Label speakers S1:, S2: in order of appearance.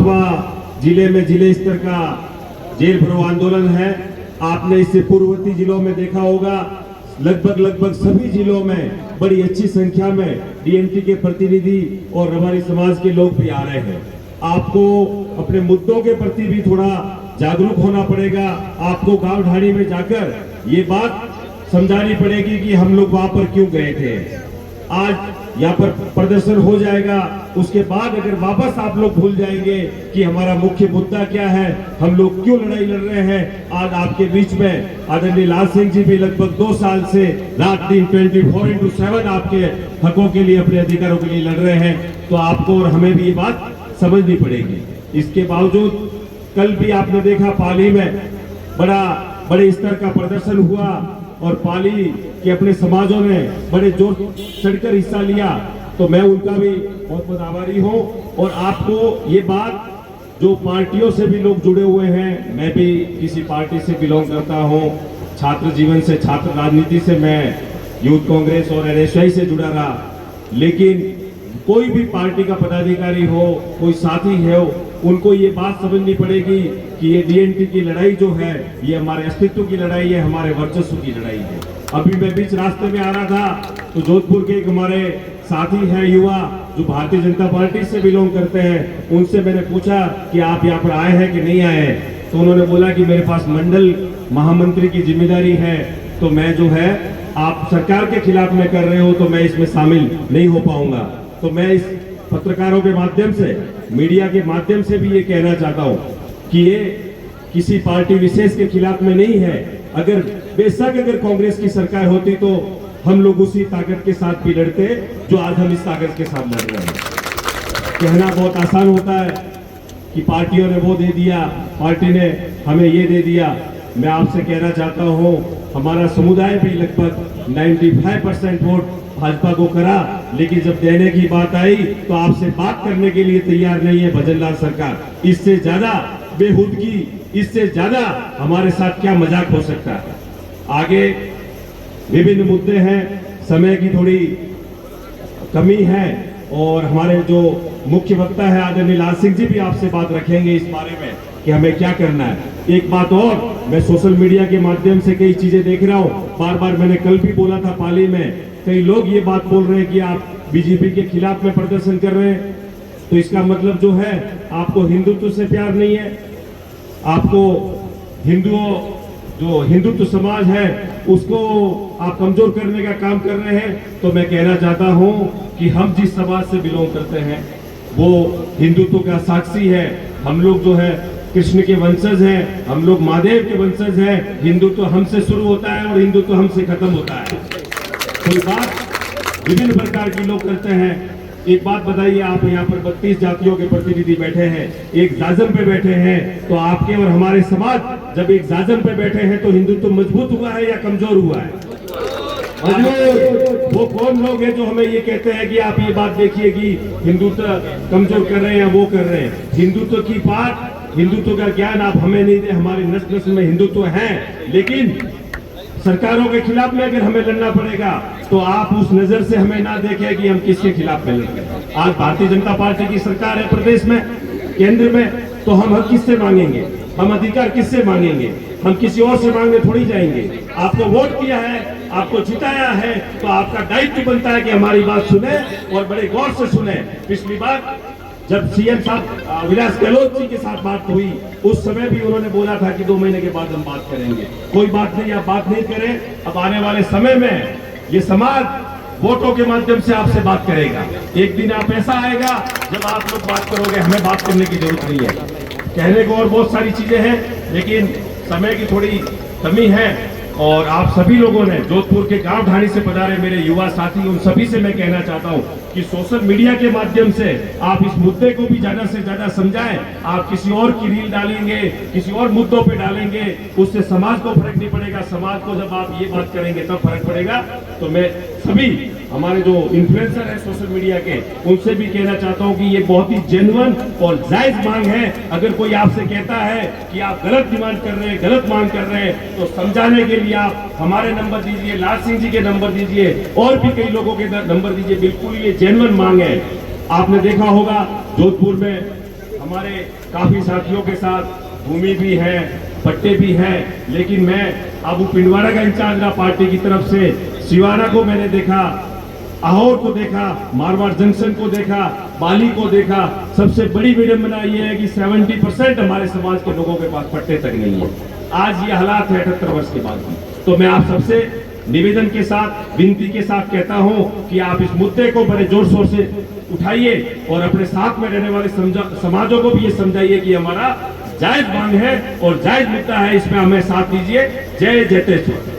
S1: 7वां जिले में जिले स्तर का जेल भरो आंदोलन है। आपने इससे पूर्ववर्ती जिलों में देखा होगा, लगभग सभी जिलों में बड़ी अच्छी संख्या में डीएमटी के प्रतिनिधि और हमारी समाज के लोग भी आ रहे हैं। आपको अपने मुद्दों के प्रति भी थोड़ा जागरूक होना पड़ेगा। आपको गांव ढाणी में जाकर ये बात समझानी पड़ेगी कि हम लोग वहां पर क्यों गए थे। आज यहाँ पर प्रदर्शन हो जाएगा, उसके बाद अगर वापस आप लोग भूल जाएंगे कि हमारा मुख्य मुद्दा क्या है, हम लोग क्यों लड़ाई लड़ रहे हैं। आज आपके बीच में आदरणीय लाल सिंह जी भी लगभग 2 साल से रात दिन 24/7 आपके हकों के लिए, अपने अधिकारों के लिए लड़ रहे हैं। तो आपको और हमें भी ये बात समझनी पड़ेगी। इसके बावजूद कल भी आपने देखा पाली में बड़े स्तर का प्रदर्शन हुआ और पाली के अपने समाजों ने बड़े जोर चढ़कर हिस्सा लिया। तो मैं उनका भी बहुत बहुत आभारी हूँ। और आपको ये बात, जो पार्टियों से भी लोग जुड़े हुए हैं, मैं भी किसी पार्टी से बिलोंग करता हूँ, छात्र जीवन से, छात्र राजनीति से मैं यूथ कांग्रेस और एनएसआई से जुड़ा रहा, लेकिन कोई भी पार्टी का पदाधिकारी हो, कोई साथी है, उनको ये बात समझनी पड़ेगी कि ये डीएनटी की लड़ाई जो है, ये हमारे अस्तित्व की लड़ाई है, हमारे वर्चस्व की लड़ाई है। अभी मैं बीच रास्ते में आ रहा था तो जोधपुर के एक हमारे साथी हैं युवा, जो भारतीय जनता पार्टी से बिलोंग करते हैं, उनसे मैंने पूछा कि आप यहाँ पर आए हैं कि नहीं आए हैं। तो उन्होंने बोला कि मेरे पास मंडल महामंत्री की जिम्मेदारी है, तो मैं जो है, आप सरकार के खिलाफ में कर रहे हो तो मैं इसमें शामिल नहीं हो पाऊंगा। तो मैं इस पत्रकारों के माध्यम से, मीडिया के माध्यम से भी ये कहना चाहता हूँ कि ये किसी पार्टी विशेष के खिलाफ में नहीं है। अगर बेशक अगर कांग्रेस की सरकार होती तो हम लोग उसी ताकत के साथ भी लड़ते जो आज हम इस ताकत के साथ लड़ रहे हैं। कहना बहुत आसान होता है कि पार्टियों ने वो दे दिया, पार्टी ने हमें ये दे दिया। मैं आपसे कहना चाहता हूँ, हमारा समुदाय भी लगभग 95% वोट भाजपा को करा, लेकिन जब देने की बात आई तो आपसे बात करने के लिए तैयार नहीं है भजनलाल सरकार। इससे ज्यादा बेहूदगी, इससे ज्यादा हमारे साथ क्या मजाक हो सकता है। आगे विभिन्न मुद्दे हैं, समय की थोड़ी कमी है और हमारे जो मुख्य वक्ता है आदरणीय लाल सिंह जी भी आपसे बात रखेंगे इस बारे में कि हमें क्या करना है। एक बात और, मैं सोशल मीडिया के माध्यम से कई चीजें देख रहा हूँ। बार मैंने कल भी बोला था, पाली में कई लोग ये बात बोल रहे हैं कि आप बीजेपी के खिलाफ में प्रदर्शन कर रहे हैं, तो इसका मतलब जो है, आपको हिंदुत्व से प्यार नहीं है, आपको जो हिंदुत्व समाज है उसको आप कमजोर करने का काम कर रहे हैं। तो मैं कहना चाहता हूं कि हम जिस समाज से बिलोंग करते हैं वो हिंदुत्व का साक्षी है। हम लोग जो है कृष्ण के वंशज हैं, हम लोग महादेव के वंशज हैं। हिंदुत्व हमसे शुरू होता है और हिंदुत्व हमसे खत्म होता है। कोई बात विभिन्न प्रकार के लोग करते हैं। एक बात बताइए, आप यहाँ पर 32 जातियों के प्रतिनिधि बैठे हैं, एक जाजम पे बैठे हैं, तो आपके और हमारे समाज जब एक जाजम पे बैठे हैं तो हिंदुत्व मजबूत हुआ है या कमजोर हुआ है? वो कौन लोग हैं जो हमें ये कहते हैं कि आप ये बात देखिए कि हिंदुत्व कमजोर कर रहे हैं या वो कर रहे हैं? हिंदुत्व की बात, हिंदुत्व का ज्ञान आप हमें नहीं दे, हमारे नस्ल में हिंदुत्व है, लेकिन सरकारों के खिलाफ में अगर हमें लड़ना पड़ेगा तो आप उस नजर से हमें ना देखें कि हम किसके खिलाफ में लड़ते हैं। आज भारतीय जनता पार्टी की सरकार है प्रदेश में, केंद्र में, तो हम हक किससे मांगेंगे, हम अधिकार किससे मांगेंगे? हम किसी और से मांगने थोड़ी जाएंगे। आपको वोट किया है, आपको जिताया है, तो आपका दायित्व बनता है कि हमारी बात सुने और बड़े गौर से सुने। पिछली बार जब सीएम साहब विलास गहलोत जी के साथ बात हुई, उस समय भी उन्होंने बोला था कि 2 महीने के बाद हम बात करेंगे। कोई बात नहीं, आप बात नहीं करें। अब आने वाले समय में ये समाज वोटों के माध्यम से आपसे बात करेगा। एक दिन आप ऐसा आएगा जब आप लोग बात करोगे, हमें बात करने की जरूरत नहीं है। कहने को और बहुत सारी चीजें हैं, लेकिन समय की थोड़ी कमी है। और आप सभी लोगों ने, जोधपुर के गांव ढाणी से पधारे मेरे युवा साथी, उन सभी से मैं कहना चाहता हूं कि सोशल मीडिया के माध्यम से आप इस मुद्दे को भी ज्यादा से ज्यादा समझाएं। आप किसी और की रील डालेंगे, किसी और मुद्दों पे डालेंगे, उससे समाज को फर्क नहीं पड़ेगा। समाज को जब आप ये बात करेंगे तब फर्क पड़ेगा। तो मैं सभी हमारे जो इन्फ्लुएंसर है सोशल मीडिया के, उनसे भी कहना चाहता हूं कि ये बहुत ही जेन्युइन और जायज मांग है। अगर कोई आपसे कहता है कि आप गलत डिमांड कर रहे हैं, गलत मांग कर रहे हैं, तो समझाने के लिए आप हमारे नंबर दीजिए, लाल सिंह जी के नंबर दीजिए, और भी कई लोगों के नंबर दीजिए। बिल्कुल ये जेन्युइन मांग है। आपने देखा होगा जोधपुर में हमारे काफी साथियों के साथ भूमि भी है, पट्टे भी हैं, लेकिन मैं अबू पिंडवाड़ा का इंचार्ज रहा पार्टी की तरफ से। सिवाना को मैंने देखा, आहोर को देखा, मारवाड़ जंक्शन को देखा, बाली को देखा। सबसे बड़ी विडंबना यह है कि 70% हमारे समाज के लोगों के पास पट्टे तक नहीं है। आज ये हालात है 78 वर्ष के बाद भी। तो मैं आप सबसे निवेदन के साथ, विनती के साथ कहता हूं कि आप इस मुद्दे को बड़े जोर शोर से उठाइए और अपने साथ में रहने वाले समाजों को भी ये समझाइए कि हमारा जायज मांग है और जायज मुद्दा है, इसमें हमें साथ दीजिए। जय जटेश्वर।